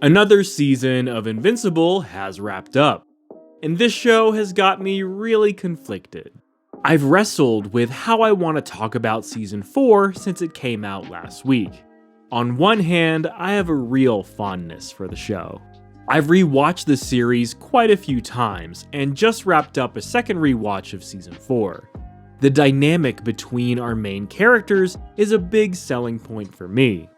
Another season of Invincible has wrapped up, and this show has got me really conflicted. I've wrestled with how I want to talk about Season 4 since it came out last week. On one hand, I have a real fondness for the show. I've rewatched the series quite a few times and just wrapped up a second rewatch of Season 4. The dynamic between our main characters is a big selling point for me.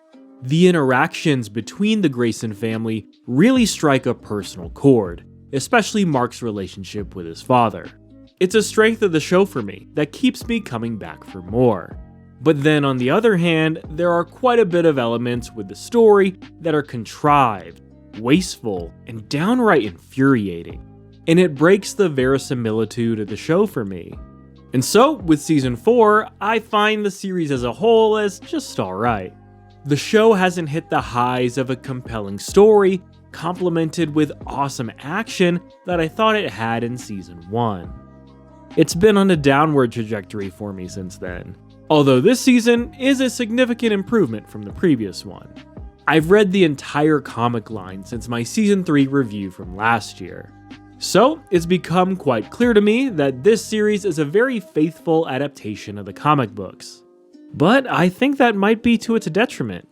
The interactions between the Grayson family really strike a personal chord, especially Mark's relationship with his father. It's a strength of the show for me that keeps me coming back for more. But then on the other hand, there are quite a bit of elements with the story that are contrived, wasteful, and downright infuriating. And it breaks the verisimilitude of the show for me. And so, with Season 4, I find the series as a whole as just alright. The show hasn't hit the highs of a compelling story, complemented with awesome action that I thought it had in Season 1. It's been on a downward trajectory for me since then, although this season is a significant improvement from the previous one. I've read the entire comic line since my Season 3 review from last year, so it's become quite clear to me that this series is a very faithful adaptation of the comic books. But I think that might be to its detriment.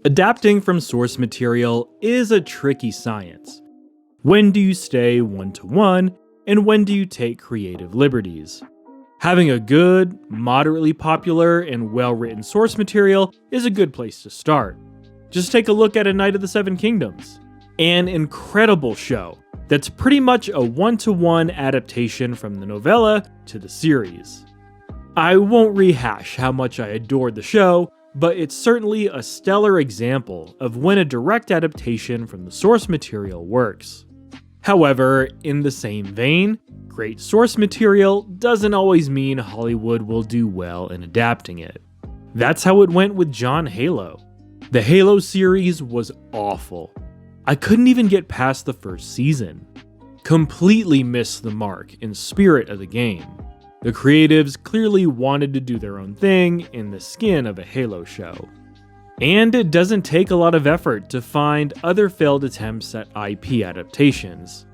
Adapting from source material is a tricky science. When do you stay one-to-one, and when do you take creative liberties? Having a good, moderately popular, and well-written source material is a good place to start. Just take a look at A Knight of the Seven Kingdoms, an incredible show that's pretty much a one-to-one adaptation from the novella to the series. I won't rehash how much I adored the show, but it's certainly a stellar example of when a direct adaptation from the source material works. However, in the same vein, great source material doesn't always mean Hollywood will do well in adapting it. That's how it went with John Halo. The Halo series was awful. I couldn't even get past the first season. Completely missed the mark in spirit of the game. The creatives clearly wanted to do their own thing in the skin of a Halo show. And it doesn't take a lot of effort to find other failed attempts at IP adaptations.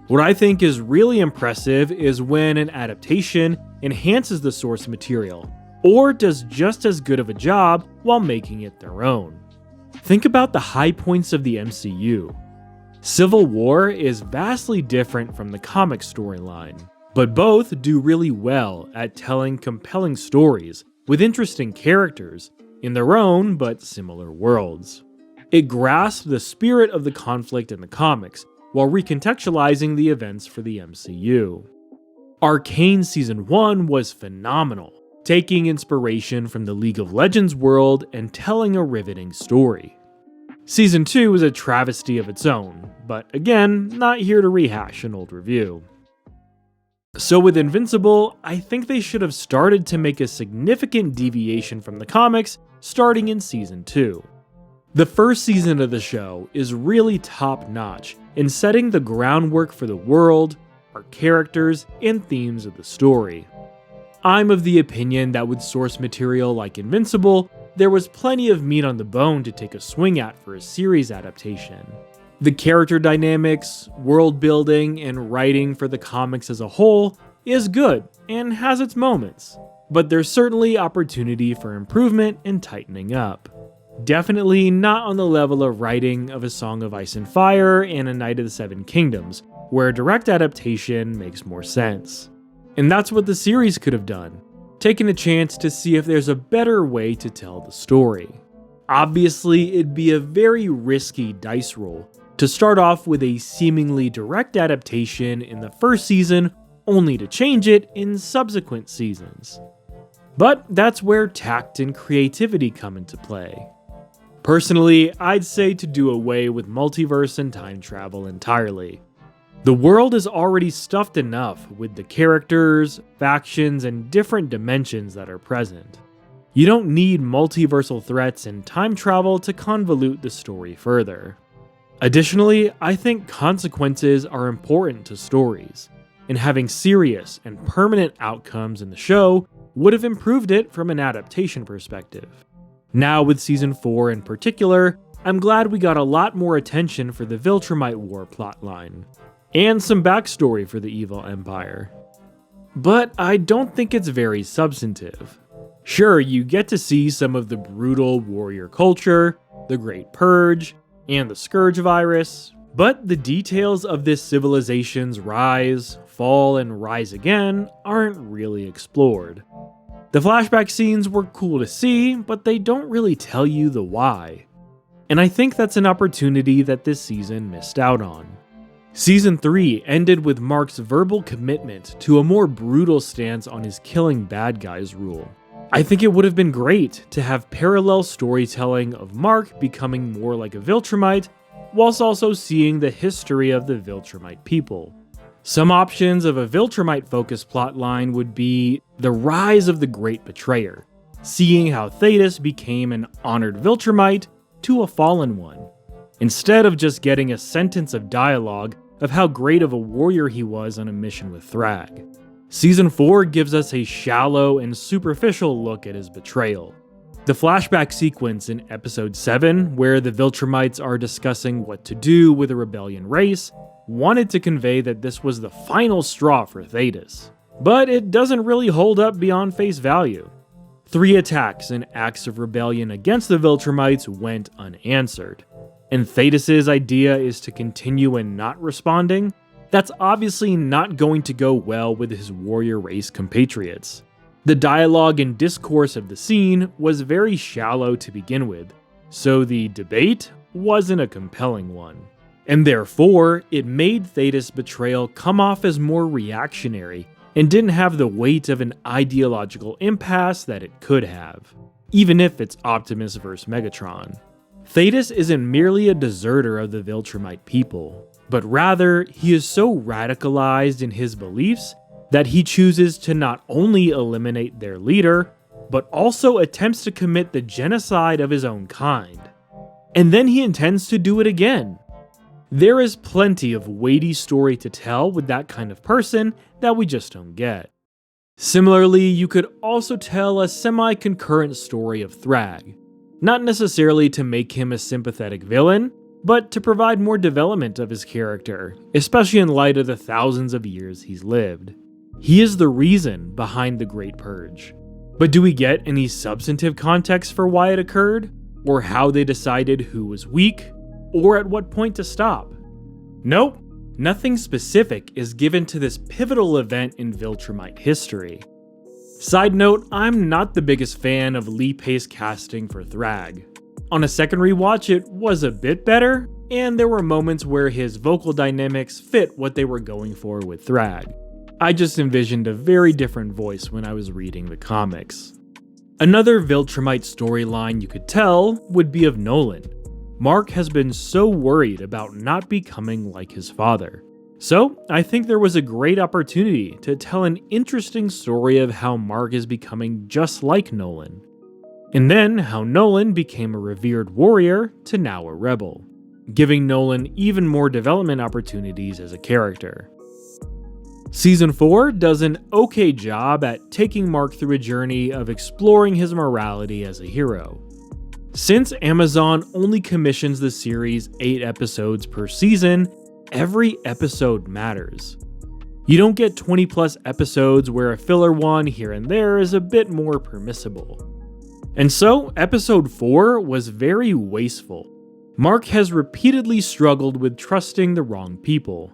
What I think is really impressive is when an adaptation enhances the source material, or does just as good of a job while making it their own. Think about the high points of the MCU. Civil War is vastly different from the comic storyline, but both do really well at telling compelling stories with interesting characters in their own but similar worlds. It grasps the spirit of the conflict in the comics while recontextualizing the events for the MCU. Arcane Season 1 was phenomenal, taking inspiration from the League of Legends world and telling a riveting story. Season 2 is a travesty of its own, but again, not here to rehash an old review. So with Invincible, I think they should have started to make a significant deviation from the comics starting in Season 2. The first season of the show is really top-notch in setting the groundwork for the world, our characters, and themes of the story. I'm of the opinion that with source material like Invincible, there was plenty of meat on the bone to take a swing at for a series adaptation. The character dynamics, world building, and writing for the comics as a whole is good and has its moments, but there's certainly opportunity for improvement and tightening up. Definitely not on the level of writing of A Song of Ice and Fire and A Knight of the Seven Kingdoms, where direct adaptation makes more sense. And that's what the series could have done, taken a chance to see if there's a better way to tell the story. Obviously, it'd be a very risky dice roll to start off with a seemingly direct adaptation in the first season, only to change it in subsequent seasons. But that's where tact and creativity come into play. Personally, I'd say to do away with multiverse and time travel entirely. The world is already stuffed enough with the characters, factions, and different dimensions that are present. You don't need multiversal threats and time travel to convolute the story further. Additionally, I think consequences are important to stories, and having serious and permanent outcomes in the show would have improved it from an adaptation perspective. Now with Season 4 in particular, I'm glad we got a lot more attention for the Viltrumite War plotline, and some backstory for the evil empire. But I don't think it's very substantive. Sure, you get to see some of the brutal warrior culture, the Great Purge, and the Scourge virus, but the details of this civilization's rise, fall, and rise again aren't really explored. The flashback scenes were cool to see, but they don't really tell you the why. And I think that's an opportunity that this season missed out on. Season 3 ended with Mark's verbal commitment to a more brutal stance on his killing bad guys rule. I think it would have been great to have parallel storytelling of Mark becoming more like a Viltrumite, whilst also seeing the history of the Viltrumite people. Some options of a Viltrumite-focused plotline would be the rise of the Great Betrayer, seeing how Thaedus became an honored Viltrumite to a fallen one, instead of just getting a sentence of dialogue of how great of a warrior he was on a mission with Thragg. Season 4 gives us a shallow and superficial look at his betrayal. The flashback sequence in episode 7, where the Viltrumites are discussing what to do with a rebellion race, wanted to convey that this was the final straw for Thaedus. But it doesn't really hold up beyond face value. 3 attacks and acts of rebellion against the Viltrumites went unanswered. And Thaedus' idea is to continue in not responding? That's obviously not going to go well with his warrior race compatriots. The dialogue and discourse of the scene was very shallow to begin with, so the debate wasn't a compelling one. And therefore, it made Thaedus' betrayal come off as more reactionary and didn't have the weight of an ideological impasse that it could have, even if it's Optimus vs. Megatron. Thaedus isn't merely a deserter of the Viltrumite people, but rather he is so radicalized in his beliefs that he chooses to not only eliminate their leader, but also attempts to commit the genocide of his own kind. And then he intends to do it again. There is plenty of weighty story to tell with that kind of person that we just don't get. Similarly, you could also tell a semi-concurrent story of Thragg, not necessarily to make him a sympathetic villain, but to provide more development of his character, especially in light of the thousands of years he's lived. He is the reason behind the Great Purge. But do we get any substantive context for why it occurred? Or how they decided who was weak? Or at what point to stop? Nope, nothing specific is given to this pivotal event in Viltrumite history. Side note, I'm not the biggest fan of Lee Pace casting for Thragg. On a second rewatch, it was a bit better, and there were moments where his vocal dynamics fit what they were going for with Thragg. I just envisioned a very different voice when I was reading the comics. Another Viltrumite storyline you could tell would be of Nolan. Mark has been so worried about not becoming like his father. So, I think there was a great opportunity to tell an interesting story of how Mark is becoming just like Nolan. And then how Nolan became a revered warrior to now a rebel, giving Nolan even more development opportunities as a character. Season 4 does an okay job at taking Mark through a journey of exploring his morality as a hero. Since Amazon only commissions the series 8 episodes per season, every episode matters. You don't get 20 plus episodes where a filler one here and there is a bit more permissible. And so, episode 4 was very wasteful. Mark has repeatedly struggled with trusting the wrong people.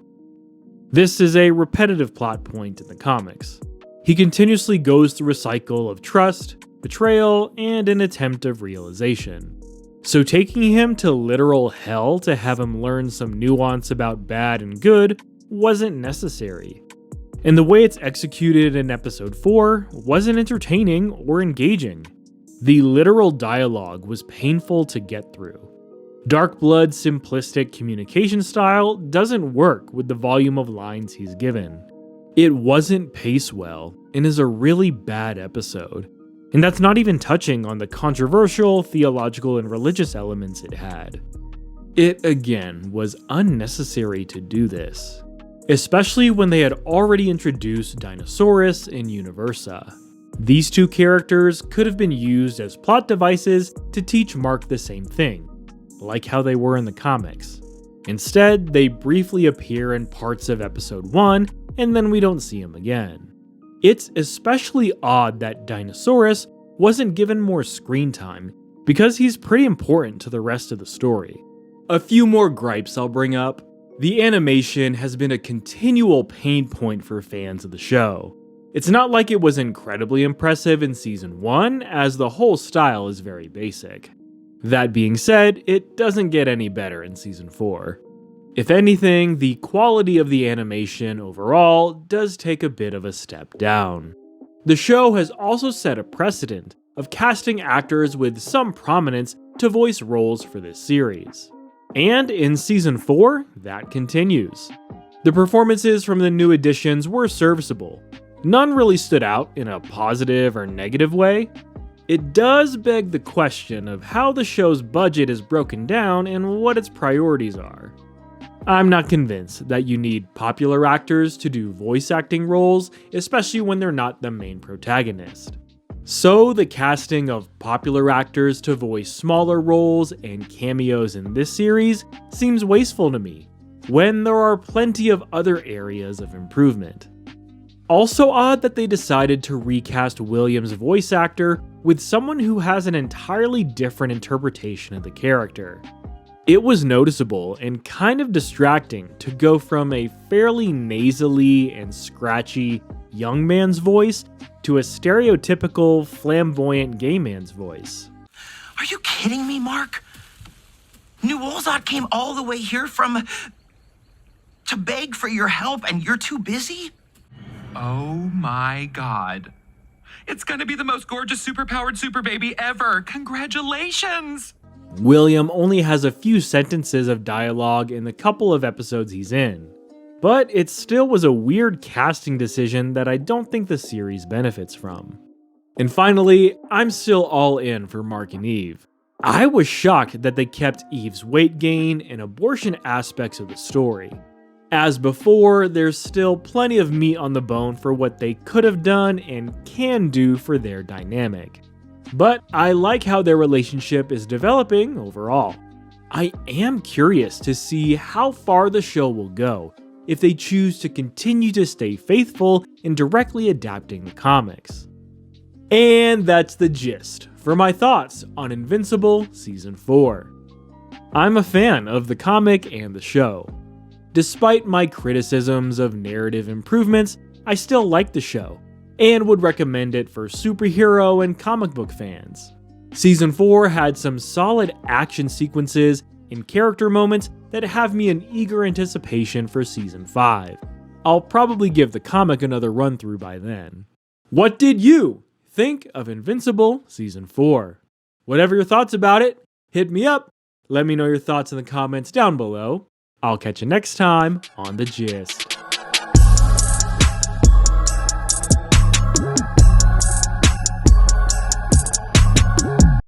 This is a repetitive plot point in the comics. He continuously goes through a cycle of trust, betrayal, and an attempt of realization. So taking him to literal hell to have him learn some nuance about bad and good wasn't necessary. And the way it's executed in episode 4 wasn't entertaining or engaging. The literal dialogue was painful to get through. Darkblood's simplistic communication style doesn't work with the volume of lines he's given. It wasn't paced well and is a really bad episode. And that's not even touching on the controversial, theological, and religious elements it had. It, again, was unnecessary to do this, especially when they had already introduced Dinosaurus and Universa. These two characters could have been used as plot devices to teach Mark the same thing. like how they were in the comics. Instead, they briefly appear in parts of episode 1, and then we don't see them again. It's especially odd that Dinosaurus wasn't given more screen time, because he's pretty important to the rest of the story. A few more gripes I'll bring up. The animation has been a continual pain point for fans of the show. It's not like it was incredibly impressive in Season 1, as the whole style is very basic. That being said, it doesn't get any better in Season 4. If anything, the quality of the animation overall does take a bit of a step down. The show has also set a precedent of casting actors with some prominence to voice roles for this series. And in Season 4, that continues. The performances from the new additions were serviceable. None really stood out in a positive or negative way. It does beg the question of how the show's budget is broken down and what its priorities are. I'm not convinced that you need popular actors to do voice acting roles, especially when they're not the main protagonist. So the casting of popular actors to voice smaller roles and cameos in this series seems wasteful to me, when there are plenty of other areas of improvement. Also odd that they decided to recast William's voice actor with someone who has an entirely different interpretation of the character. It was noticeable and kind of distracting to go from a fairly nasally and scratchy young man's voice to a stereotypical flamboyant gay man's voice. Are you kidding me, Mark? New Olzot came all the way here to beg for your help and you're too busy? Oh my god. It's gonna be the most gorgeous superpowered super baby ever. Congratulations! William only has a few sentences of dialogue in the couple of episodes he's in, but it still was a weird casting decision that I don't think the series benefits from. And finally, I'm still all in for Mark and Eve. I was shocked that they kept Eve's weight gain and abortion aspects of the story. As before, there's still plenty of meat on the bone for what they could have done and can do for their dynamic. But I like how their relationship is developing overall. I am curious to see how far the show will go if they choose to continue to stay faithful in directly adapting the comics. And that's the gist for my thoughts on Invincible Season 4. I'm a fan of the comic and the show. Despite my criticisms of narrative improvements, I still like the show, and would recommend it for superhero and comic book fans. Season 4 had some solid action sequences and character moments that have me in eager anticipation for Season 5. I'll probably give the comic another run through by then. What did you think of Invincible Season 4? Whatever your thoughts about it, hit me up. Let me know your thoughts in the comments down below. I'll catch you next time on The Gist.